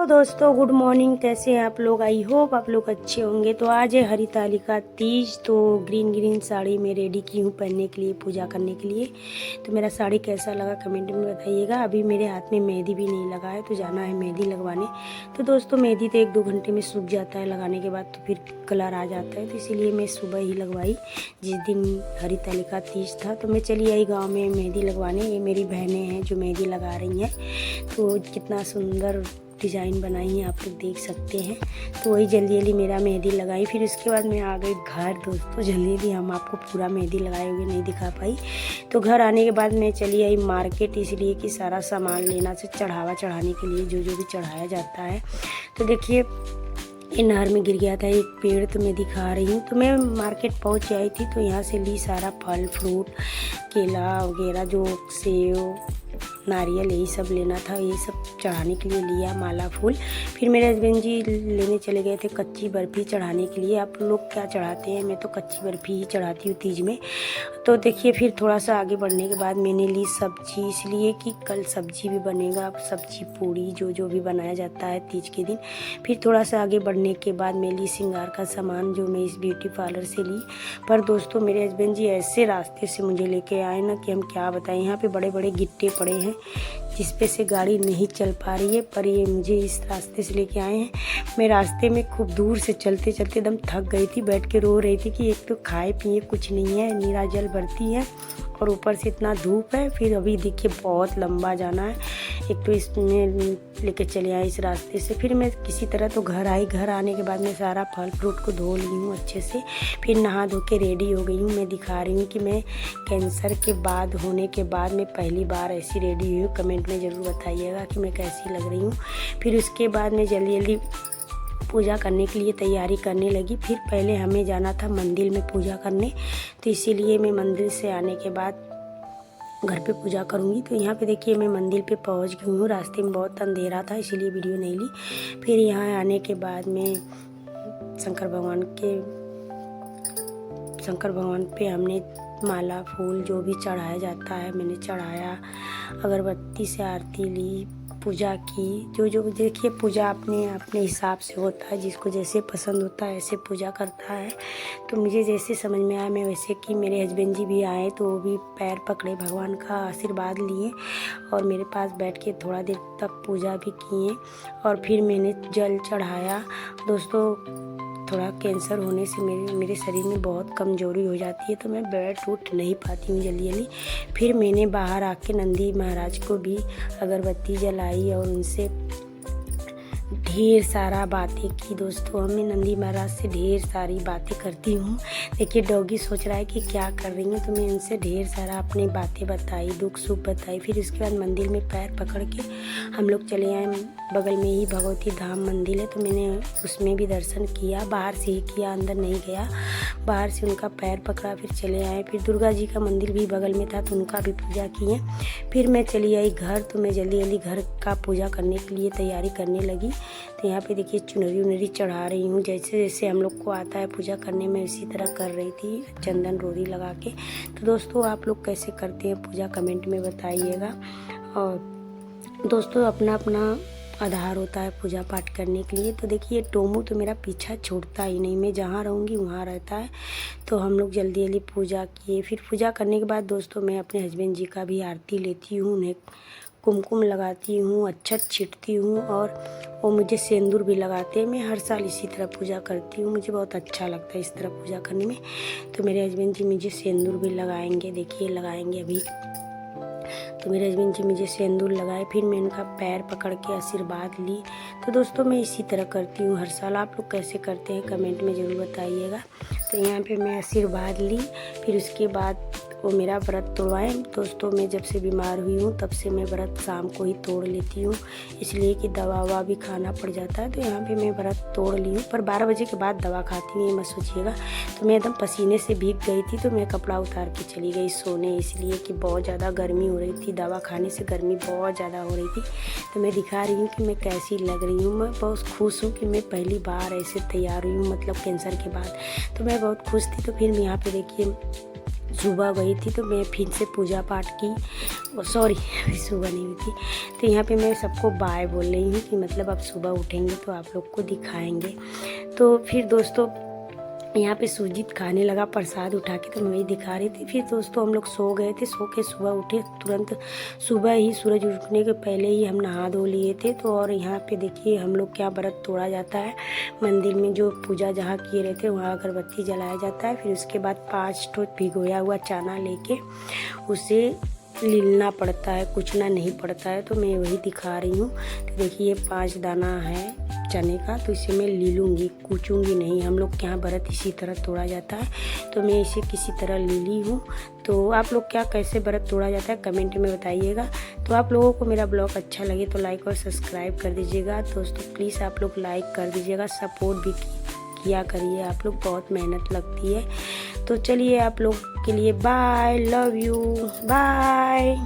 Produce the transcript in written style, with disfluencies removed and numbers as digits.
तो दोस्तों good morning, कैसे हैं आप लोग। आई होप आप लोग अच्छे होंगे। तो आज है हरितालिका तीज। तो ग्रीन ग्रीन साड़ी में रेडी की हूँ पहनने के लिए, पूजा करने के लिए। तो मेरा साड़ी कैसा लगा कमेंट में बताइएगा। अभी मेरे हाथ में मेहंदी भी नहीं लगा है, तो जाना है मेहंदी लगवाने। तो दोस्तों मेहंदी तो 1-2 घंटे में सूख जाता है, लगाने के बाद तो फिर कलर आ जाता है। तो इसीलिए मैं सुबह ही लगवाई जिस दिन हरितालिका तीज था। तो मैं चली आई गाँव में मेहंदी लगवाने। ये मेरी बहनें हैं जो मेहंदी लगा रही हैं। तो कितना सुंदर डिज़ाइन बनाई है, आप लोग देख सकते हैं। तो वही जल्दी जल्दी मेरा मेहंदी लगाई। फिर उसके बाद मैं आ गई घर। दोस्तों जल्दी जल्दी हम आपको पूरा मेहंदी लगाए हुए नहीं दिखा पाई। तो घर आने के बाद मैं चली आई मार्केट, इसलिए कि सारा सामान लेना से चढ़ावा चढ़ाने के लिए जो जो भी चढ़ाया जाता है। तो देखिए ये नहर में गिर गया था एक पेड़, तो मैं दिखा रही हूँ। तो मैं मार्केट पहुँच आई थी, तो यहाँ से ली सारा फल फ्रूट, केला वगैरह, जो सेव नारियल यही सब लेना था। ये सब चढ़ाने के लिए लिया, माला फूल। फिर मेरे हस्बैंड जी लेने चले गए थे कच्ची बर्फ़ी चढ़ाने के लिए। आप लोग क्या चढ़ाते हैं? मैं तो कच्ची बर्फ़ी ही चढ़ाती हूँ तीज में। तो देखिए फिर थोड़ा सा आगे बढ़ने के बाद मैंने ली सब्जी, इसलिए कि कल सब्जी भी बनेगा, सब्जी पूड़ी जो जो भी बनाया जाता है तीज के दिन। फिर थोड़ा सा आगे बढ़ने के बाद मैं ली श्रृंगार का सामान, जो मैं इस ब्यूटी पार्लर से ली। पर दोस्तों मेरे हस्बैंड जी ऐसे रास्ते से मुझे लेके आए ना कि हम क्या बताएं। यहाँ पे बड़े बड़े गिट्टे पड़े हैं जिस पे से गाड़ी नहीं चल पा रही है, पर ये मुझे इस रास्ते से लेके आए हैं। मैं रास्ते में खूब दूर से चलते चलते एकदम थक गई थी, बैठ के रो रही थी कि एक तो खाए पिए कुछ नहीं है, नीरा जल भरती है और ऊपर से इतना धूप है। फिर अभी देखिए बहुत लंबा जाना है। एक तो इसमें लेके चले आए इस रास्ते से। फिर मैं किसी तरह तो घर आई। घर आने के बाद मैं सारा फल फ्रूट को धो ली हूँ अच्छे से। फिर नहा धो के रेडी हो गई हूँ। मैं दिखा रही हूँ कि मैं कैंसर के बाद होने के बाद मैं पहली बार ऐसी रेडी हुई हूँ। कमेंट में ज़रूर बताइएगा कि मैं कैसी लग रही हूँ। फिर उसके बाद मैं जल्दी जल्दी पूजा करने के लिए तैयारी करने लगी। फिर पहले हमें जाना था मंदिर में पूजा करने, तो इसीलिए मैं मंदिर से आने के बाद घर पे पूजा करूँगी। तो यहाँ पे देखिए मैं मंदिर पे पहुँच गई हूँ। रास्ते में बहुत अंधेरा था, इसीलिए वीडियो नहीं ली। फिर यहाँ आने के बाद में शंकर भगवान पे हमने माला फूल जो भी चढ़ाया जाता है मैंने चढ़ाया, अगरबत्ती से आरती ली, पूजा की। जो जो देखिए पूजा अपने अपने हिसाब से होता है, जिसको जैसे पसंद होता है ऐसे पूजा करता है। तो मुझे जैसे समझ में आया मैं वैसे की। मेरे हस्बैंड जी भी आए तो वो भी पैर पकड़े, भगवान का आशीर्वाद लिए और मेरे पास बैठ के थोड़ा देर तक पूजा भी किए। और फिर मैंने जल चढ़ाया। दोस्तों थोड़ा कैंसर होने से मेरे शरीर में बहुत कमज़ोरी हो जाती है, तो मैं बैठ उठ नहीं पाती हूँ जल्दी जल्दी। फिर मैंने बाहर आके नंदी महाराज को भी अगरबत्ती जलाई और उनसे ढेर सारा बातें की। दोस्तों मैं नंदी महाराज से ढेर सारी बातें करती हूँ। देखिए डॉगी सोच रहा है कि क्या कर रही हूँ, तो मैं उनसे ढेर सारा अपनी बातें बताई, दुख सुख बताई। फिर उसके बाद मंदिर में पैर पकड़ के हम लोग चले आए। बगल में ही भगवती धाम मंदिर है, तो मैंने उसमें भी दर्शन किया। बाहर से ही किया, अंदर नहीं गया। बाहर से उनका पैर पकड़ा, फिर चले आए। फिर दुर्गा जी का मंदिर भी बगल में था, तो उनका भी पूजा किए। फिर मैं चली आई घर। तो मैं जल्दी जल्दी घर का पूजा करने के लिए तैयारी करने लगी। तो यहाँ पे देखिए चुनरी उनरी चढ़ा रही हूँ, जैसे जैसे हम लोग को आता है पूजा करने में इसी तरह कर रही थी, चंदन रोरी लगा के। तो दोस्तों आप लोग कैसे करते हैं पूजा कमेंट में बताइएगा। और दोस्तों अपना अपना आधार होता है पूजा पाठ करने के लिए। तो देखिए टोमू तो मेरा पीछा छोड़ता ही नहीं, मैं जहाँ रहूँगी वहाँ रहता है। तो हम लोग जल्दी जल्दी पूजा किए। फिर पूजा करने के बाद दोस्तों मैं अपने हस्बैंड जी का भी आरती लेती हूँ, उन्हें कुमकुम लगाती हूँ, अक्षत छींटती हूँ और वो मुझे सिंदूर भी लगाते हैं। मैं हर साल इसी तरह पूजा करती हूँ, मुझे बहुत अच्छा लगता है इस तरह पूजा करने में। तो मेरे हस्बैंड जी मुझे सिंदूर भी लगाएंगे, देखिए लगाएंगे अभी। तो मेरे हस्बैंड जी मुझे सिंदूर लगाए। फिर मैं उनका पैर पकड़ के आशीर्वाद ली। तो दोस्तों मैं इसी तरह करती हूँ हर साल। आप लोग कैसे करते हैं कमेंट में ज़रूर बताइएगा। तो यहाँ पे मैं आशीर्वाद ली। फिर उसके बाद वो मेरा व्रत तोड़वाएँ। दोस्तों मैं जब से बीमार हुई हूँ तब से मैं व्रत शाम को ही तोड़ लेती हूँ, इसलिए कि दवा ववा भी खाना पड़ जाता है। तो यहाँ पे मैं व्रत तोड़ ली हूँ, पर 12 बजे के बाद दवा खाती हूँ, ये मत सोचिएगा। तो मैं एकदम पसीने से भीग गई थी, तो मैं कपड़ा उतार के चली गई सोने, इसलिए कि बहुत ज़्यादा गर्मी हो रही थी। दवा खाने से गर्मी बहुत ज़्यादा हो रही थी। तो मैं दिखा रही हूँ कि मैं कैसी लग रही हूँ। मैं बहुत खुश हूँ कि मैं पहली बार ऐसे तैयार हुई हूँ, मतलब कैंसर के बाद। तो मैं बहुत खुश थी। तो फिर यहाँ पे देखिए सुबह गई थी तो मैं फिर से पूजा पाठ की, सॉरी अभी सुबह नहीं हुई थी। तो यहाँ पे मैं सबको बाय बोल रही हूँ कि मतलब अब सुबह उठेंगे तो आप लोग को दिखाएंगे। तो फिर दोस्तों यहाँ पे सुजीत खाने लगा प्रसाद उठा के, तो मैं वही दिखा रही थी। फिर दोस्तों हम लोग सो गए थे, सो के सुबह उठे तुरंत, सुबह ही सूरज उठने के पहले ही हम नहा धो लिए थे। तो और यहाँ पे देखिए हम लोग क्या व्रत तोड़ा जाता है, मंदिर में जो पूजा जहाँ किए रहते हैं वहाँ अगरबत्ती जलाया जाता है। फिर उसके बाद 5 ठो भिगोया हुआ चना लेके उसे लीलना पड़ता है, कुचना नहीं पड़ता है। तो मैं वही दिखा रही हूँ। तो देखिए 5 दाना है चने का, तो इसे मैं ली लूँगी, कूचूँगी नहीं। हम लोग के यहाँ व्रत इसी तरह तोड़ा जाता है, तो मैं इसे किसी तरह ली ली हूँ। तो आप लोग क्या कैसे व्रत तोड़ा जाता है कमेंट में बताइएगा। तो आप लोगों को मेरा ब्लॉग अच्छा लगे तो लाइक और सब्सक्राइब कर दीजिएगा। दोस्तों प्लीज़ आप लोग लाइक कर दीजिएगा, सपोर्ट भी किया करिए, आप लोग बहुत मेहनत लगती है। तो चलिए आप लोग के लिए बाय, लव यू, बाय।